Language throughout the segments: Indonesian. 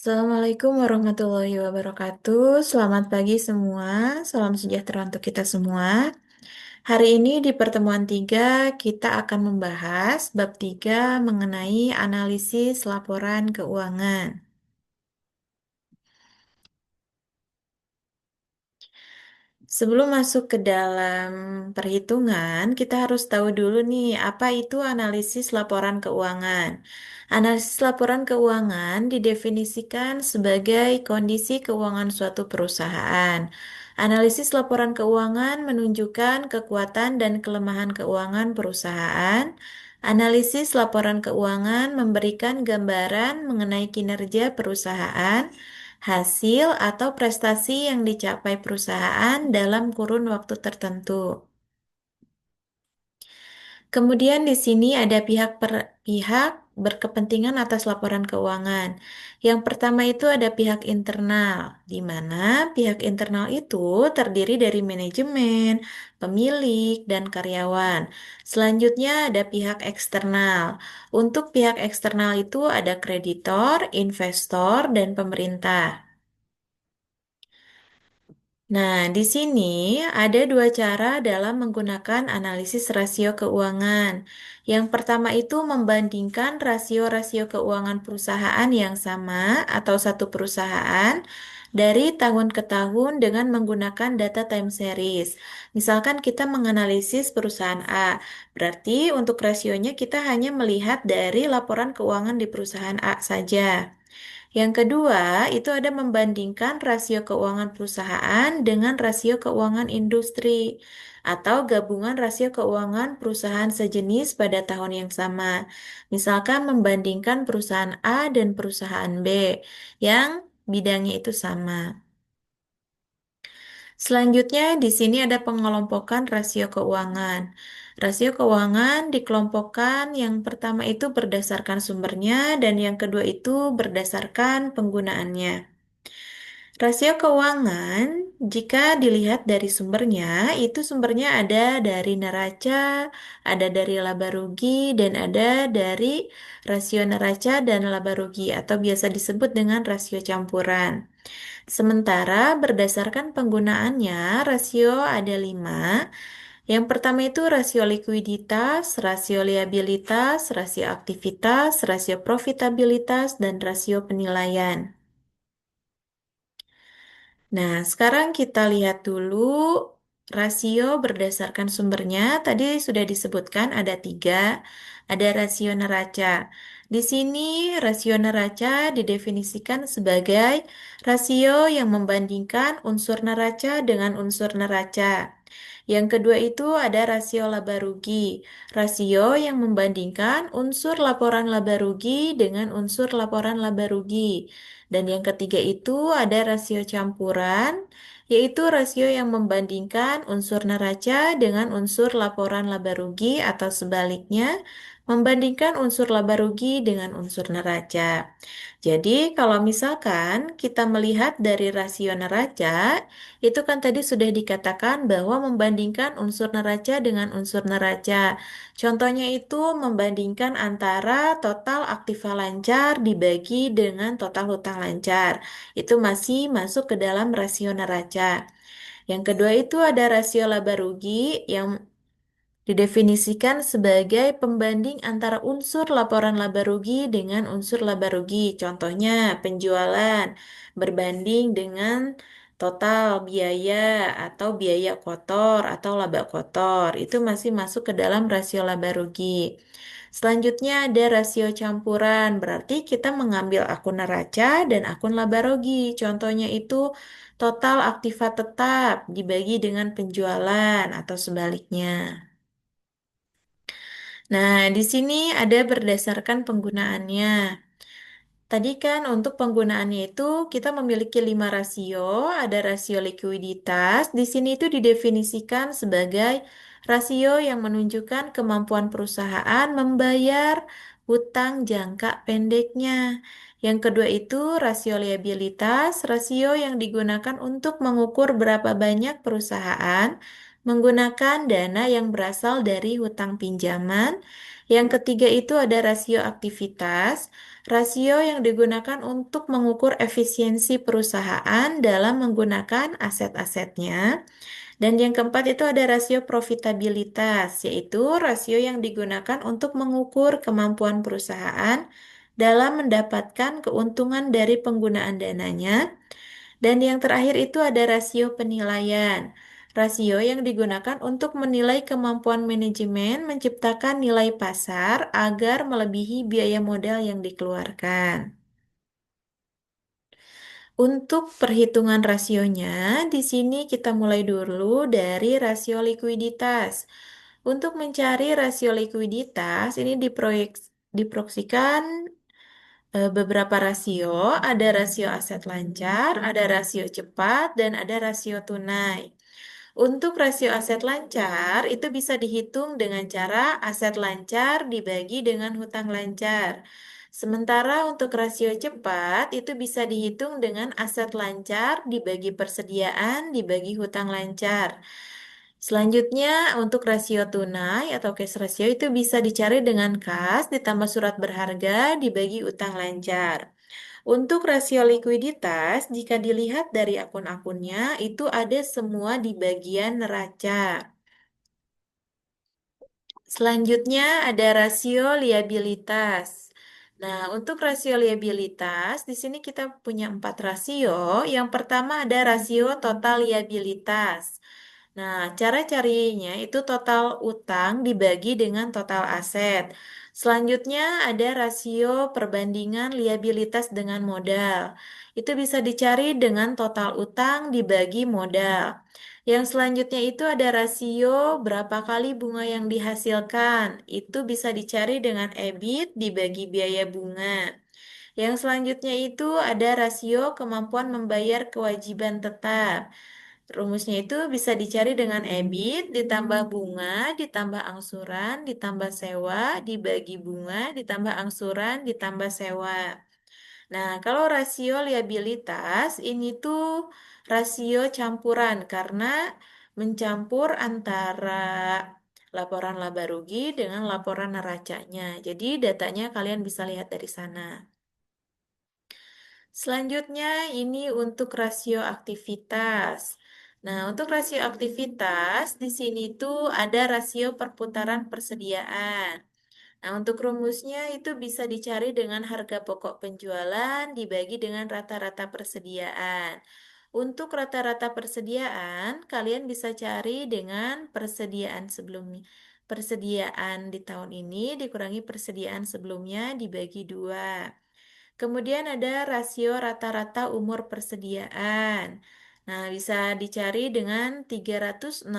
Assalamualaikum warahmatullahi wabarakatuh. Selamat pagi semua. Salam sejahtera untuk kita semua. Hari ini di pertemuan 3 kita akan membahas bab 3 mengenai analisis laporan keuangan. Sebelum masuk ke dalam perhitungan, kita harus tahu dulu nih, apa itu analisis laporan keuangan. Analisis laporan keuangan didefinisikan sebagai kondisi keuangan suatu perusahaan. Analisis laporan keuangan menunjukkan kekuatan dan kelemahan keuangan perusahaan. Analisis laporan keuangan memberikan gambaran mengenai kinerja perusahaan, hasil atau prestasi yang dicapai perusahaan dalam kurun waktu tertentu. Kemudian di sini ada pihak berkepentingan atas laporan keuangan. Yang pertama itu ada pihak internal, di mana pihak internal itu terdiri dari manajemen, pemilik, dan karyawan. Selanjutnya ada pihak eksternal. Untuk pihak eksternal itu ada kreditor, investor, dan pemerintah. Nah, di sini ada dua cara dalam menggunakan analisis rasio keuangan. Yang pertama itu membandingkan rasio-rasio keuangan perusahaan yang sama atau satu perusahaan dari tahun ke tahun dengan menggunakan data time series. Misalkan kita menganalisis perusahaan A, berarti untuk rasionya kita hanya melihat dari laporan keuangan di perusahaan A saja. Yang kedua, itu ada membandingkan rasio keuangan perusahaan dengan rasio keuangan industri atau gabungan rasio keuangan perusahaan sejenis pada tahun yang sama. Misalkan membandingkan perusahaan A dan perusahaan B yang bidangnya itu sama. Selanjutnya, di sini ada pengelompokan rasio keuangan. Rasio keuangan dikelompokkan yang pertama itu berdasarkan sumbernya dan yang kedua itu berdasarkan penggunaannya. Rasio keuangan, jika dilihat dari sumbernya, itu sumbernya ada dari neraca, ada dari laba rugi, dan ada dari rasio neraca dan laba rugi atau biasa disebut dengan rasio campuran. Sementara berdasarkan penggunaannya, rasio ada 5. Yang pertama itu rasio likuiditas, rasio liabilitas, rasio aktivitas, rasio profitabilitas, dan rasio penilaian. Nah, sekarang kita lihat dulu rasio berdasarkan sumbernya. Tadi sudah disebutkan ada 3, ada rasio neraca. Di sini rasio neraca didefinisikan sebagai rasio yang membandingkan unsur neraca dengan unsur neraca. Yang kedua itu ada rasio laba rugi, rasio yang membandingkan unsur laporan laba rugi dengan unsur laporan laba rugi. Dan yang ketiga itu ada rasio campuran, yaitu rasio yang membandingkan unsur neraca dengan unsur laporan laba rugi atau sebaliknya, membandingkan unsur laba rugi dengan unsur neraca. Jadi, kalau misalkan kita melihat dari rasio neraca, itu kan tadi sudah dikatakan bahwa membandingkan unsur neraca dengan unsur neraca. Contohnya itu membandingkan antara total aktiva lancar dibagi dengan total hutang lancar. Itu masih masuk ke dalam rasio neraca. Yang kedua itu ada rasio laba rugi yang didefinisikan sebagai pembanding antara unsur laporan laba rugi dengan unsur laba rugi. Contohnya, penjualan berbanding dengan total biaya atau biaya kotor atau laba kotor. Itu masih masuk ke dalam rasio laba rugi. Selanjutnya ada rasio campuran, berarti kita mengambil akun neraca dan akun laba rugi. Contohnya itu total aktiva tetap dibagi dengan penjualan atau sebaliknya. Nah, di sini ada berdasarkan penggunaannya. Tadi kan untuk penggunaannya itu kita memiliki 5 rasio, ada rasio likuiditas. Di sini itu didefinisikan sebagai rasio yang menunjukkan kemampuan perusahaan membayar hutang jangka pendeknya. Yang kedua itu rasio liabilitas, rasio yang digunakan untuk mengukur berapa banyak perusahaan menggunakan dana yang berasal dari hutang pinjaman. Yang ketiga itu ada rasio aktivitas, rasio yang digunakan untuk mengukur efisiensi perusahaan dalam menggunakan aset-asetnya. Dan yang keempat itu ada rasio profitabilitas, yaitu rasio yang digunakan untuk mengukur kemampuan perusahaan dalam mendapatkan keuntungan dari penggunaan dananya. Dan yang terakhir itu ada rasio penilaian. Rasio yang digunakan untuk menilai kemampuan manajemen menciptakan nilai pasar agar melebihi biaya modal yang dikeluarkan. Untuk perhitungan rasionya, di sini kita mulai dulu dari rasio likuiditas. Untuk mencari rasio likuiditas, ini diproyeksikan beberapa rasio, ada rasio aset lancar, ada rasio cepat, dan ada rasio tunai. Untuk rasio aset lancar, itu bisa dihitung dengan cara aset lancar dibagi dengan hutang lancar. Sementara untuk rasio cepat, itu bisa dihitung dengan aset lancar dibagi persediaan dibagi hutang lancar. Selanjutnya, untuk rasio tunai atau cash ratio itu bisa dicari dengan kas ditambah surat berharga dibagi utang lancar. Untuk rasio likuiditas, jika dilihat dari akun-akunnya, itu ada semua di bagian neraca. Selanjutnya ada rasio liabilitas. Nah, untuk rasio liabilitas, di sini kita punya 4 rasio. Yang pertama ada rasio total liabilitas. Nah, cara carinya itu total utang dibagi dengan total aset. Selanjutnya ada rasio perbandingan liabilitas dengan modal. Itu bisa dicari dengan total utang dibagi modal. Yang selanjutnya itu ada rasio berapa kali bunga yang dihasilkan. Itu bisa dicari dengan EBIT dibagi biaya bunga. Yang selanjutnya itu ada rasio kemampuan membayar kewajiban tetap. Rumusnya itu bisa dicari dengan EBIT ditambah bunga, ditambah angsuran, ditambah sewa, dibagi bunga, ditambah angsuran, ditambah sewa. Nah, kalau rasio liabilitas ini tuh rasio campuran karena mencampur antara laporan laba rugi dengan laporan neracanya. Jadi datanya kalian bisa lihat dari sana. Selanjutnya ini untuk rasio aktivitas. Nah, untuk rasio aktivitas di sini tuh ada rasio perputaran persediaan. Nah, untuk rumusnya itu bisa dicari dengan harga pokok penjualan dibagi dengan rata-rata persediaan. Untuk rata-rata persediaan, kalian bisa cari dengan persediaan sebelumnya. Persediaan di tahun ini dikurangi persediaan sebelumnya dibagi 2. Kemudian ada rasio rata-rata umur persediaan. Nah, bisa dicari dengan 360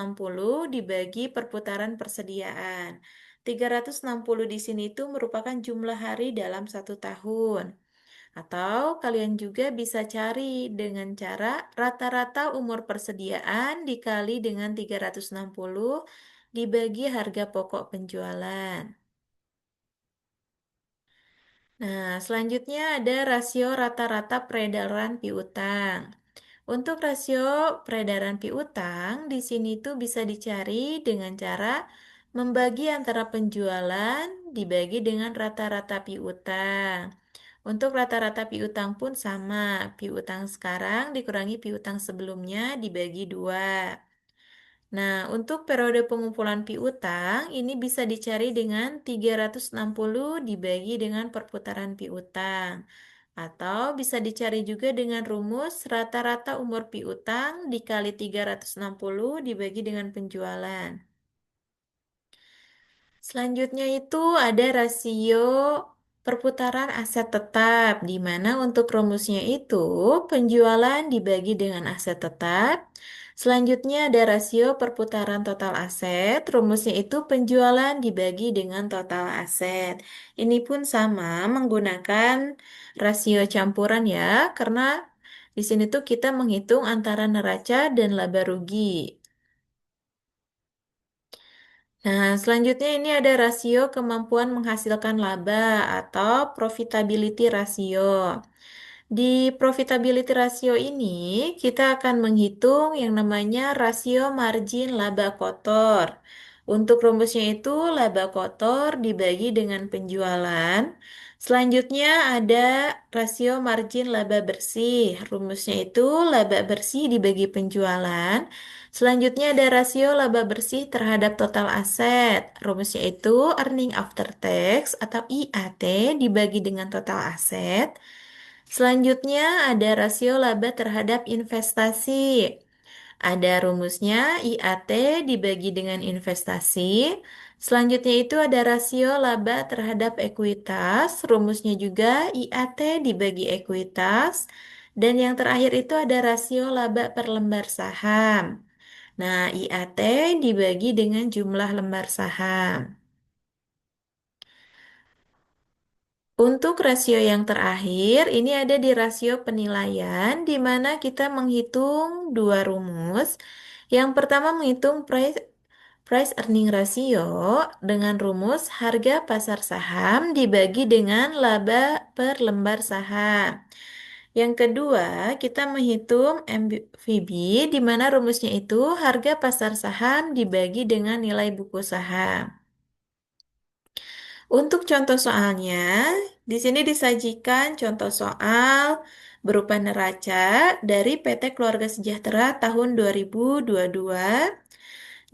dibagi perputaran persediaan. 360 di sini itu merupakan jumlah hari dalam 1 tahun. Atau kalian juga bisa cari dengan cara rata-rata umur persediaan dikali dengan 360 dibagi harga pokok penjualan. Nah, selanjutnya ada rasio rata-rata peredaran piutang. Untuk rasio peredaran piutang, di sini tuh bisa dicari dengan cara membagi antara penjualan dibagi dengan rata-rata piutang. Untuk rata-rata piutang pun sama, piutang sekarang dikurangi piutang sebelumnya dibagi 2. Nah, untuk periode pengumpulan piutang, ini bisa dicari dengan 360 dibagi dengan perputaran piutang. Atau bisa dicari juga dengan rumus rata-rata umur piutang dikali 360 dibagi dengan penjualan. Selanjutnya itu ada rasio perputaran aset tetap, di mana untuk rumusnya itu penjualan dibagi dengan aset tetap. Selanjutnya ada rasio perputaran total aset, rumusnya itu penjualan dibagi dengan total aset. Ini pun sama menggunakan rasio campuran ya, karena di sini tuh kita menghitung antara neraca dan laba rugi. Nah, selanjutnya ini ada rasio kemampuan menghasilkan laba atau profitability ratio. Di profitability ratio ini, kita akan menghitung yang namanya rasio margin laba kotor. Untuk rumusnya itu, laba kotor dibagi dengan penjualan. Selanjutnya ada rasio margin laba bersih. Rumusnya itu laba bersih dibagi penjualan. Selanjutnya ada rasio laba bersih terhadap total aset. Rumusnya itu earning after tax atau IAT dibagi dengan total aset. Selanjutnya ada rasio laba terhadap investasi. Ada rumusnya IAT dibagi dengan investasi. Selanjutnya itu ada rasio laba terhadap ekuitas. Rumusnya juga IAT dibagi ekuitas. Dan yang terakhir itu ada rasio laba per lembar saham. Nah, IAT dibagi dengan jumlah lembar saham. Untuk rasio yang terakhir, ini ada di rasio penilaian, di mana kita menghitung dua rumus. Yang pertama menghitung price earning ratio dengan rumus harga pasar saham dibagi dengan laba per lembar saham. Yang kedua, kita menghitung MVB, di mana rumusnya itu harga pasar saham dibagi dengan nilai buku saham. Untuk contoh soalnya, di sini disajikan contoh soal berupa neraca dari PT Keluarga Sejahtera tahun 2022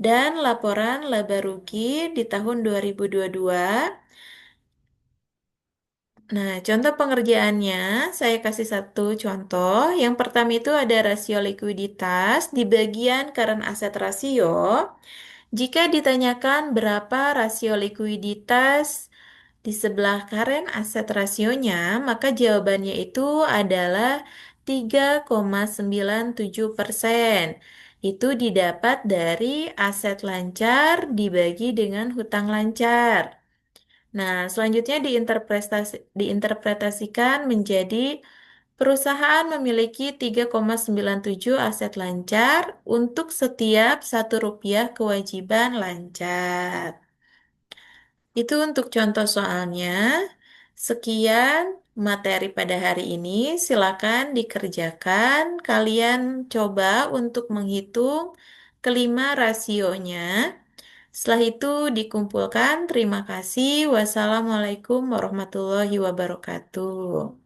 dan laporan laba rugi di tahun 2022. Nah, contoh pengerjaannya, saya kasih satu contoh. Yang pertama itu ada rasio likuiditas di bagian current asset rasio. Jika ditanyakan berapa rasio likuiditas di sebelah current asset rasionya, maka jawabannya itu adalah 3,97%. Itu didapat dari aset lancar dibagi dengan hutang lancar. Nah, selanjutnya diinterpretasikan menjadi perusahaan memiliki 3,97 aset lancar untuk setiap Rp1 kewajiban lancar. Itu untuk contoh soalnya. Sekian materi pada hari ini. Silakan dikerjakan. Kalian coba untuk menghitung kelima rasionya. Setelah itu dikumpulkan. Terima kasih. Wassalamualaikum warahmatullahi wabarakatuh.